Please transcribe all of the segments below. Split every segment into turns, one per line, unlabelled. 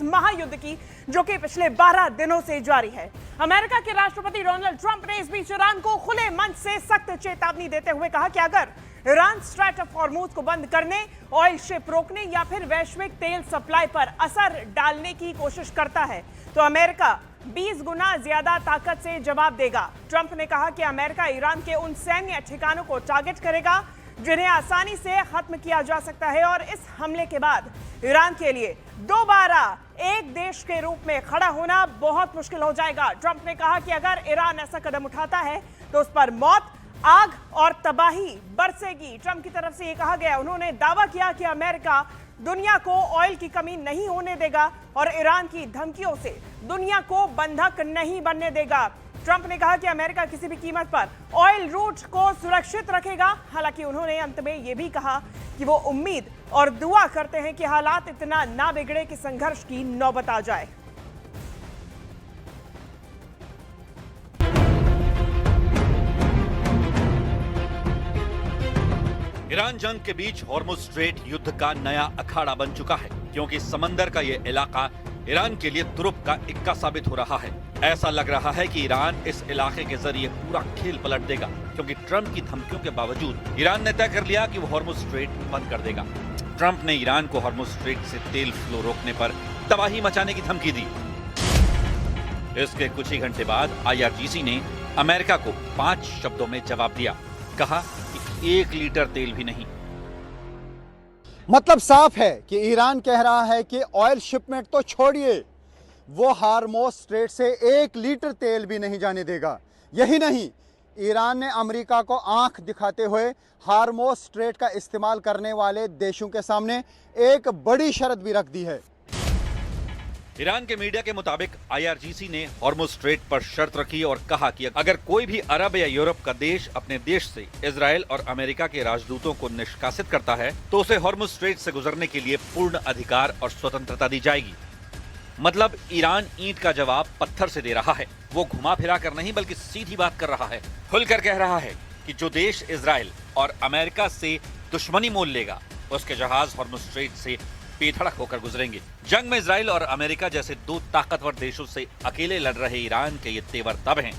महायुद्ध की, जो कि पिछले 12 दिनों से जारी है। अमेरिका के राष्ट्रपति डोनाल्ड ट्रंप ने इस बीच ईरान को खुले मन से सख्त चेतावनी देते हुए कहा कि अगर ईरान स्ट्रेट ऑफ हॉर्मूज को बंद करने, ऑयल शिप रोकने या फिर वैश्विक तेल सप्लाई पर असर डालने की कोशिश करता है तो अमेरिका 20 गुना ज्यादा ताकत से जवाब देगा। ट्रंप ने कहा कि अमेरिका ईरान के उन सैन्य ठिकानों को टारगेट करेगा जिन्हें आसानी से खत्म किया जा सकता है और इस हमले के बाद ईरान के लिए दोबारा एक देश के रूप में खड़ा होना बहुत मुश्किल हो जाएगा। ट्रंप ने कहा कि अगर ईरान ऐसा कदम उठाता है तो उस पर मौत, आग और तबाही बरसेगी। ट्रंप की तरफ से यह कहा गया। उन्होंने दावा किया कि अमेरिका दुनिया को ऑयल की कमी नहीं होने देगा और ईरान की धमकियों से दुनिया को बंधक नहीं बनने देगा। ट्रंप ने कहा कि अमेरिका किसी भी कीमत पर ऑयल रूट को सुरक्षित रखेगा। हालांकि उन्होंने अंत में यह भी कहा कि वो उम्मीद और दुआ करते हैं कि हालात इतना ना बिगड़े कि संघर्ष की नौबत आ जाए।
ईरान जंग के बीच हॉर्मुज स्ट्रेट युद्ध का नया अखाड़ा बन चुका है, क्योंकि समंदर का यह इलाका ईरान के लिए तुरुप का इक्का साबित हो रहा है। ऐसा लग रहा है कि ईरान इस इलाके के जरिए पूरा खेल पलट देगा, क्योंकि ट्रंप की धमकियों के बावजूद ईरान ने तय कर लिया कि वो हॉर्मुज स्ट्रेट बंद कर देगा। ट्रंप ने ईरान को हॉर्मुज स्ट्रेट से तेल फ्लो रोकने पर तबाही मचाने की धमकी दी। इसके कुछ ही घंटे बाद IRGC ने अमेरिका को 5 शब्दों में जवाब दिया। कहा कि 1 लीटर तेल भी नहीं।
मतलब साफ है कि ईरान कह रहा है कि ऑयल शिपमेंट तो छोड़िए, वो हॉर्मुज स्ट्रेट से 1 लीटर तेल भी नहीं जाने देगा। यही नहीं, ईरान ने अमेरिका को आंख दिखाते हुए हॉर्मुज स्ट्रेट का इस्तेमाल करने वाले देशों के सामने एक बड़ी शर्त भी रख दी है।
ईरान के मीडिया के मुताबिक IRGC ने हॉर्मुज स्ट्रेट पर शर्त रखी और कहा कि अगर कोई भी अरब या यूरोप का देश अपने देश से इजराइल और अमेरिका के राजदूतों को निष्कासित करता है तो उसे हॉर्मुज स्ट्रेट से गुजरने के लिए पूर्ण अधिकार और स्वतंत्रता दी जाएगी। मतलब ईरान ईंट का जवाब पत्थर से दे रहा है। वो घुमा फिरा कर नहीं बल्कि सीधी बात कर रहा है। खुलकर कह रहा है कि जो देश इजराइल और अमेरिका से दुश्मनी मोल लेगा उसके जहाज हॉर्मुज स्ट्रेट से बेधड़क होकर गुजरेंगे। जंग में इजराइल और अमेरिका जैसे 2 ताकतवर देशों से अकेले लड़ रहे ईरान के ये तेवर तब हैं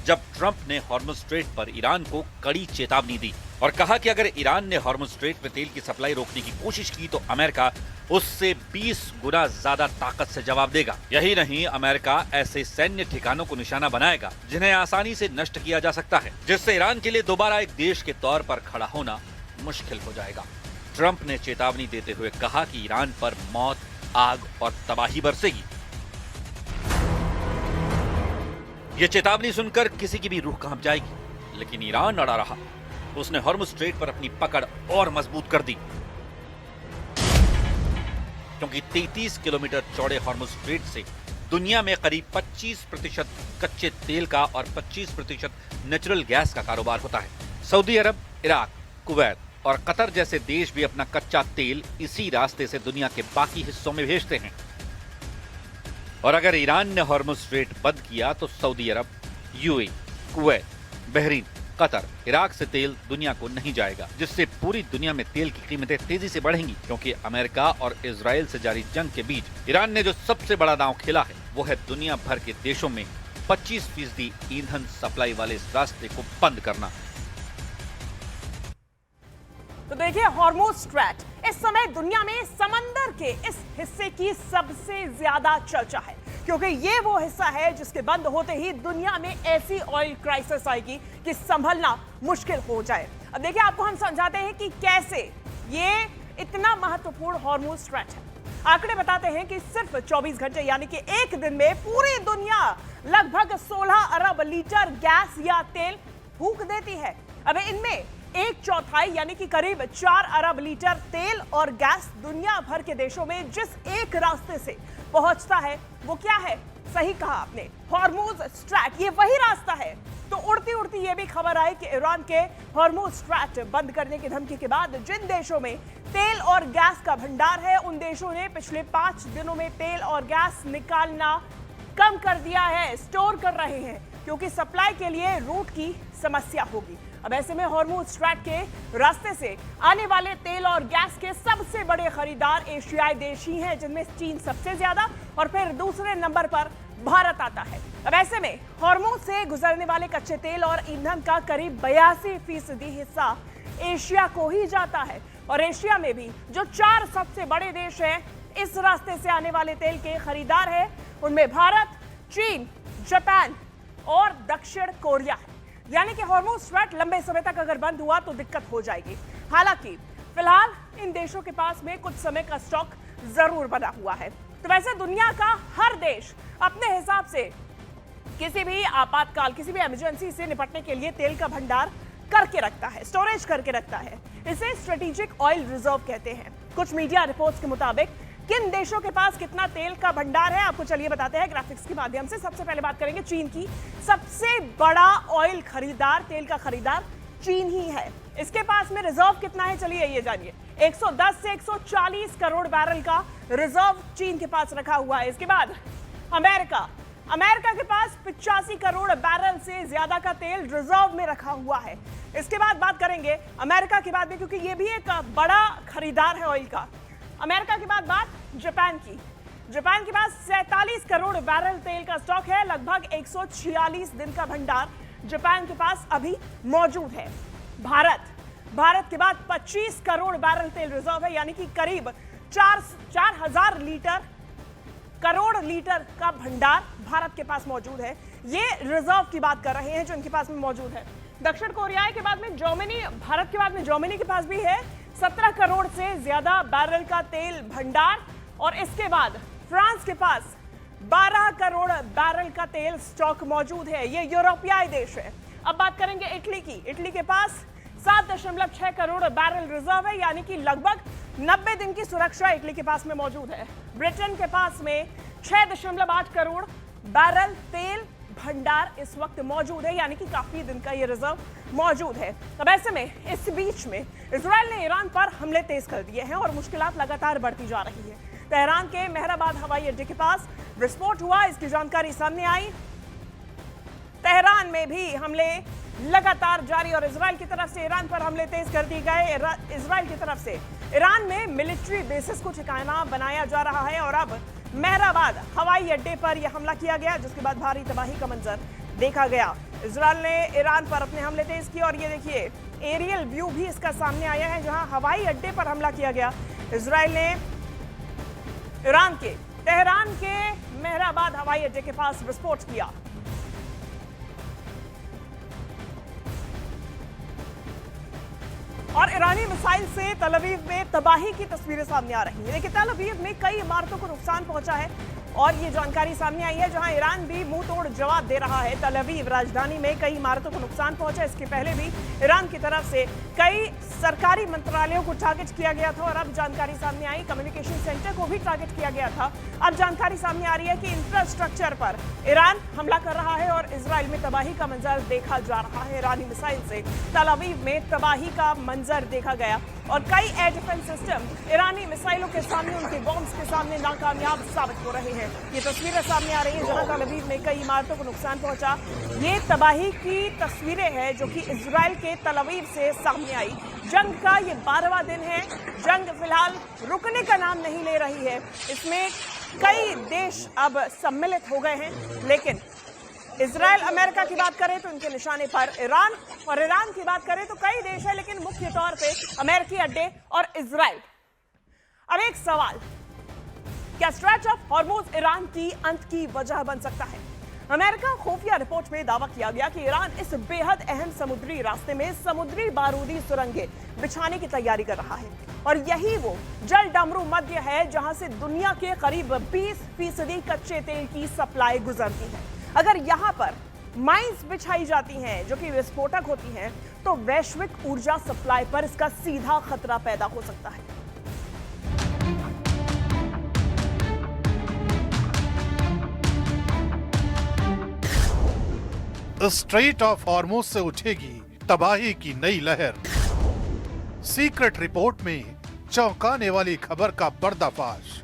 जब ट्रंप ने हॉर्मुज स्ट्रेट पर ईरान को कड़ी चेतावनी दी और कहा कि अगर ईरान ने हॉर्मुज स्ट्रेट में तेल की सप्लाई रोकने की कोशिश की तो अमेरिका उससे 20 गुना ज्यादा ताकत से जवाब देगा। यही नहीं, अमेरिका ऐसे सैन्य ठिकानों को निशाना बनाएगा जिन्हें आसानी से नष्ट किया जा सकता है, जिससे ईरान के लिए दोबारा एक देश के तौर पर खड़ा होना मुश्किल हो जाएगा। ट्रंप ने चेतावनी देते हुए कहा कि ईरान पर मौत, आग और तबाही बरसेगी। यह चेतावनी सुनकर किसी की भी रूह कांप जाएगी, लेकिन ईरान अड़ा रहा। उसने हॉर्मुज स्ट्रेट पर अपनी पकड़ और मजबूत कर दी, क्योंकि 33 किलोमीटर चौड़े हॉर्मुज स्ट्रेट से दुनिया में करीब 25% कच्चे तेल का और 25% नेचुरल गैस का कारोबार होता है। सऊदी अरब, इराक, कुवैत और कतर जैसे देश भी अपना कच्चा तेल इसी रास्ते से दुनिया के बाकी हिस्सों में भेजते हैं। और अगर ईरान ने हॉर्मुज स्ट्रेट बंद किया तो सऊदी अरब, UAE, Kuwait, Bahrain, Qatar, Iraq से तेल दुनिया को नहीं जाएगा, जिससे पूरी दुनिया में तेल की कीमतें तेजी से बढ़ेंगी। क्योंकि अमेरिका और इजराइल से जारी जंग के बीच ईरान ने जो सबसे बड़ा दांव खेला है वो है दुनिया भर के देशों में 25% ईंधन सप्लाई वाले इस रास्ते को बंद करना।
तो देखिए, हॉर्मुज स्ट्रेट इस समय दुनिया में समंदर के इस हिस्से की सबसे ज्यादा चर्चा है, क्योंकि ये वो हिस्सा है जिसके बंद होते ही दुनिया में ऐसी ऑयल क्राइसिस आएगी कि संभलना मुश्किल हो जाए। अब देखिए, आपको हम समझाते हैं कि कैसे ये इतना महत्वपूर्ण हॉर्मुज स्ट्रेट है। आंकड़े बताते हैं कि सिर्फ 24 घंटे यानी कि एक दिन में पूरी दुनिया लगभग 16 अरब लीटर गैस या तेल फूंक देती है। अब इनमें 1/4 यानी कि करीब 4 अरब लीटर तेल और गैस दुनिया भर के देशों में जिस एक रास्ते से पहुंचता है वो क्या है? सही कहा आपने, हॉर्मुज स्ट्रेट। ये वही रास्ता है। तो उड़ती उड़ती ये भी खबर आई कि ईरान के हॉर्मुज स्ट्रेट बंद करने की धमकी के बाद जिन देशों में तेल और गैस का भंडार है उन देशों ने पिछले 5 दिनों में तेल और गैस निकालना कम कर दिया है, स्टोर कर रहे हैं। क्योंकि सप्लाई के लिए रूट की समस्या होगी। अब ऐसे में हॉर्मुज स्ट्रैट के रास्ते से आने वाले तेल और गैस के सबसे बड़े खरीदार एशियाई देश ही हैं, जिनमें चीन सबसे ज्यादा और फिर दूसरे नंबर पर भारत आता है। अब ऐसे में हॉर्मुज से गुजरने वाले कच्चे तेल और ईंधन का करीब 82% हिस्सा एशिया को ही जाता है और एशिया में भी जो 4 सबसे बड़े देश हैं इस रास्ते से आने वाले तेल के खरीदार हैं, उनमें भारत, चीन, जापान और दक्षिण कोरिया है। यानी कि हॉर्मुज स्ट्रैट लंबे समय तक अगर बंद हुआ तो दिक्कत हो जाएगी। हालांकि फिलहाल इन देशों के पास में कुछ समय का स्टॉक जरूर बना हुआ है। तो वैसे दुनिया का हर देश अपने हिसाब से किसी भी आपातकाल, किसी भी इमरजेंसी से निपटने के लिए तेल का भंडार करके रखता है, स्टोरेज करके रखता है। इसे स्ट्रेटेजिक ऑयल रिजर्व कहते हैं। कुछ मीडिया रिपोर्ट्स के मुताबिक किन देशों के पास कितना तेल का भंडार है आपको चलिए बताते हैं ग्राफिक्स के माध्यम से। सबसे पहले बात करेंगे चीन की। सबसे बड़ा ऑयल खरीदार, तेल का खरीदार चीन ही है। इसके पास में रिजर्व कितना है चलिए ये जानिए। 110 से 140 करोड़ बैरल का रिजर्व चीन के पास रखा हुआ है। इसके बाद अमेरिका के पास 85 करोड़ बैरल से ज्यादा का तेल रिजर्व में रखा हुआ है। इसके बाद बात करेंगे अमेरिका के बाद में, क्योंकि ये भी एक बड़ा खरीदार है ऑयल का। अमेरिका के बाद बात जापान की। जापान के पास 47 करोड़ बैरल तेल का स्टॉक है। लगभग 146 दिन का भंडार जापान के पास अभी मौजूद है। भारत के बाद 25 करोड़ बैरल तेल रिजर्व है, यानी कि करीब 4000 करोड़ लीटर का भंडार भारत के पास मौजूद है। ये रिजर्व की बात कर रहे हैं जो इनके पास में मौजूद है। दक्षिण कोरिया के बाद में जर्मनी, भारत के बाद में जर्मनी के पास भी है 17 करोड़ से ज्यादा बैरल का तेल भंडार। और इसके बाद फ्रांस के पास 12 करोड़ बैरल का तेल स्टॉक मौजूद है। ये यूरोपीय देश है। अब बात करेंगे इटली की। इटली के पास 7.6 करोड़ बैरल रिजर्व है, यानी कि लगभग 90 दिन की सुरक्षा इटली के पास में मौजूद है। ब्रिटेन के पास में 6.8 करोड़ बैरल तेल भंडार इस वक्त मौजूद है, यानी कि काफी दिन का ये रिजर्व मौजूद है। अब ऐसे में इस बीच में इजराइल ने ईरान पर हमले तेज कर दिए हैं और मुश्किलात लगातार बढ़ती जा रही है। तेहरान के मेहराबाद हवाई अड्डे के पास विस्फोट हुआ, इसकी जानकारी सामने आई। तेहरान में भी हमले लगातार जारी और इजराइल की तरफ से ईरान पर हमले तेज कर दिए गए। इजराइल की तरफ से ईरान में मिलिट्री बेसिस को ठिकाना बनाया जा रहा है और अब मेहराबाद हवाई अड्डे पर यह हमला किया गया, जिसके बाद भारी तबाही का मंजर देखा गया। इजराइल ने ईरान पर अपने हमले तेज किए और ये देखिए एरियल व्यू भी इसका सामने आया है, जहां हवाई अड्डे पर हमला किया गया। इजराइल ने ईरान के तेहरान के मेहराबाद हवाई अड्डे के पास विस्फोट किया। और ईरानी मिसाइल से तल अवीव में तबाही की तस्वीरें सामने आ रही हैं। देखिए तल अवीव में कई इमारतों को नुकसान पहुंचा है और ये जानकारी सामने आई है, जहां ईरान भी मुंह तोड़ जवाब दे रहा है। तल अवीव राजधानी में कई इमारतों को नुकसान पहुंचा। इसके पहले भी ईरान की तरफ से कई सरकारी मंत्रालयों को टारगेट किया गया था और अब जानकारी सामने आई कम्युनिकेशन सेंटर को भी टारगेट किया गया था। अब जानकारी सामने आ रही है कि इंफ्रास्ट्रक्चर पर ईरान हमला कर रहा है और इजराइल में तबाही का मंजर देखा जा रहा है। ईरानी मिसाइल से तल अवीव में तबाही का मंजर देखा गया और कई एयर डिफेंस सिस्टम ईरानी मिसाइलों के सामने, उनके बॉम्ब्स के सामने नाकामयाब साबित हो रहे हैं। ये तस्वीरें सामने आ रही हैं जहां तल अवीव में कई इमारतों को नुकसान पहुंचा। ये तबाही की तस्वीरें हैं जो कि इजराइल के तल अवीव से सामने आई। जंग का ये 12वां दिन है। जंग फिलहाल रुकने का नाम नहीं ले रही है। इसमें कई देश अब सम्मिलित हो गए हैं, लेकिन इजराइल अमेरिका की बात करें तो इनके निशाने पर ईरान, और ईरान की बात करें तो कई देश है, लेकिन मुख्य तौर पे अमेरिकी अड्डे और इजराइल। अब एक सवाल, क्या स्ट्रेच ऑफ हॉर्मुज ईरान की अंत की वजह बन सकता है? अमेरिका खुफिया रिपोर्ट में दावा किया गया कि ईरान इस बेहद अहम समुद्री रास्ते में समुद्री बारूदी सुरंगें बिछाने की तैयारी कर रहा है और यही वो जल डमरू मध्य है जहां से दुनिया के करीब 20% कच्चे तेल की सप्लाई गुजरती है। अगर यहां पर माइंस बिछाई जाती हैं जो कि विस्फोटक होती हैं, तो वैश्विक ऊर्जा सप्लाई पर इसका सीधा खतरा पैदा हो सकता है।
स्ट्रेट ऑफ हॉर्मुज से उठेगी तबाही की नई लहर। सीक्रेट रिपोर्ट में चौंकाने वाली खबर का पर्दाफाश।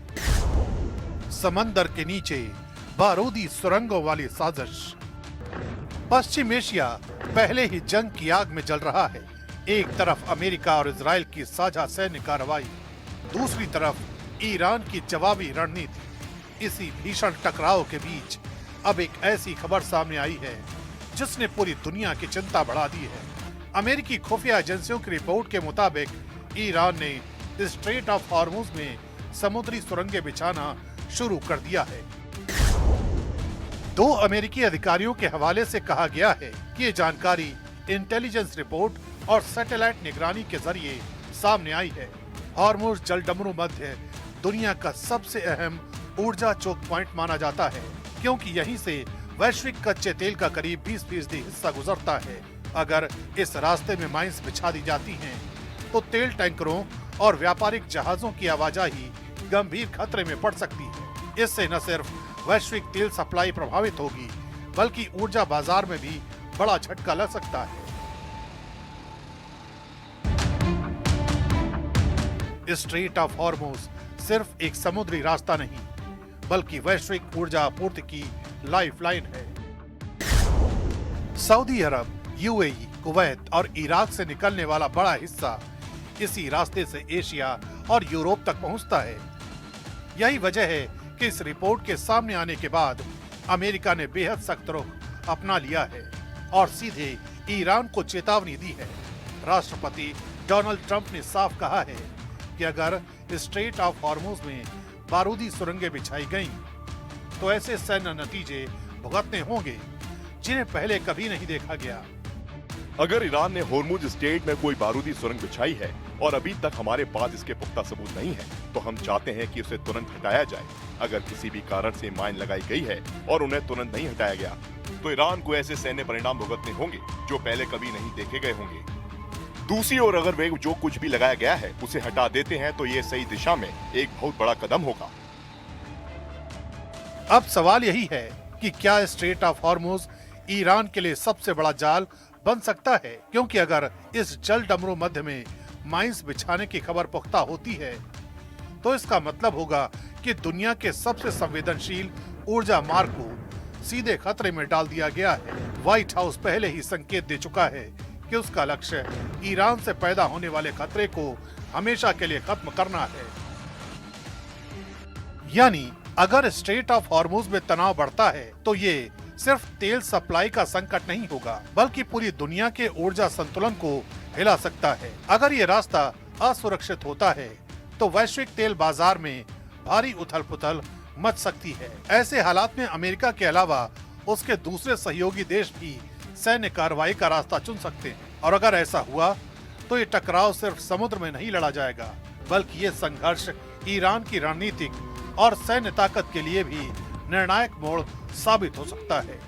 समंदर के नीचे बारूदी सुरंगों वाली साजिश। पश्चिम एशिया पहले ही जंग की आग में जल रहा है। एक तरफ अमेरिका और इजराइल की साझा सैन्य कार्रवाई, दूसरी तरफ ईरान की जवाबी रणनीति। इसी भीषण टकराव के बीच अब एक ऐसी खबर सामने आई है जिसने पूरी दुनिया की चिंता बढ़ा दी है। अमेरिकी खुफिया एजेंसियों की रिपोर्ट के मुताबिक ईरान ने स्ट्रेट ऑफ हॉर्मुज में समुद्री सुरंगें बिछाना शुरू कर दिया है। 2 अमेरिकी अधिकारियों के हवाले से कहा गया है कि ये जानकारी इंटेलिजेंस रिपोर्ट और सैटेलाइट निगरानी के जरिए सामने आई है। हॉर्मुज जलडमरू मध्य दुनिया का सबसे अहम ऊर्जा चोक पॉइंट माना जाता है, क्योंकि यहीं से वैश्विक कच्चे तेल का करीब 20% हिस्सा गुजरता है। अगर इस रास्ते में माइंस बिछा दी जाती हैं, तो तेल टैंकरों और व्यापारिक जहाजों की आवाजाही गंभीर खतरे में पड़ सकती है। इससे न सिर्फ वैश्विक तेल सप्लाई प्रभावित होगी, बल्कि ऊर्जा बाजार में भी बड़ा झटका लग सकता है। स्ट्रेट ऑफ हॉर्मुज सिर्फ एक समुद्री रास्ता नहीं, बल्कि वैश्विक ऊर्जा आपूर्ति की लाइफलाइन है। सऊदी अरब, यूएई, कुवैत और इराक से निकलने वाला बड़ा हिस्सा इसी रास्ते से एशिया और यूरोप तक पहुंचता है। यही वजह है कि इस रिपोर्ट के सामने आने के बाद अमेरिका ने बेहद सख्त रुख अपना लिया है और सीधे ईरान को चेतावनी दी है। राष्ट्रपति डोनाल्ड ट्रंप ने साफ कहा है कि अगर स्ट्रेट ऑफ हॉर्मुज में बारूदी सुरंगें बिछाई गईं, तो ऐसे सैन्य नतीजे भुगतने होंगे जिन्हें पहले कभी नहीं देखा गया।
अगर ईरान ने होर्मुज स्टेट में कोई बारूदी सुरंग बिछाई है और अभी तक हमारे पास इसके पुख्ता सबूत नहीं है, तो हम चाहते हैं कि उसे तुरंत हटाया जाए। अगर किसी भी कारण से माइन लगाई गई है और उन्हें तुरंत नहीं हटाया गया, तो ईरान को ऐसे सैन्य परिणाम भुगतने होंगे जो पहले कभी नहीं देखे गए होंगे। दूसरी ओर अगर वे जो कुछ भी लगाया गया है उसे हटा देते हैं, तो ये सही दिशा में एक बहुत बड़ा कदम होगा।
अब सवाल यही है कि क्या स्ट्रेट ऑफ हॉर्मुज ईरान के लिए सबसे बड़ा जाल बन सकता है, क्योंकि अगर इस जल डमरू मध्य में माइंस बिछाने की खबर पुख्ता होती है, तो इसका मतलब होगा कि दुनिया के सबसे संवेदनशील ऊर्जा मार्ग को सीधे खतरे में डाल दिया गया है। व्हाइट हाउस पहले ही संकेत दे चुका है कि उसका लक्ष्य ईरान से पैदा होने वाले खतरे को हमेशा के लिए खत्म करना है। यानी अगर स्ट्रेट ऑफ हॉर्मुज में तनाव बढ़ता है, तो ये सिर्फ तेल सप्लाई का संकट नहीं होगा, बल्कि पूरी दुनिया के ऊर्जा संतुलन को हिला सकता है। अगर ये रास्ता असुरक्षित होता है, तो वैश्विक तेल बाजार में भारी उथल-पुथल मच सकती है। ऐसे हालात में अमेरिका के अलावा उसके दूसरे सहयोगी देश भी सैन्य कार्रवाई का रास्ता चुन सकते हैं। और अगर ऐसा हुआ, तो ये टकराव सिर्फ समुद्र में नहीं लड़ा जाएगा, बल्कि ये संघर्ष ईरान की रणनीतिक और सैन्य ताकत के लिए भी निर्णायक मोड़ साबित हो सकता है।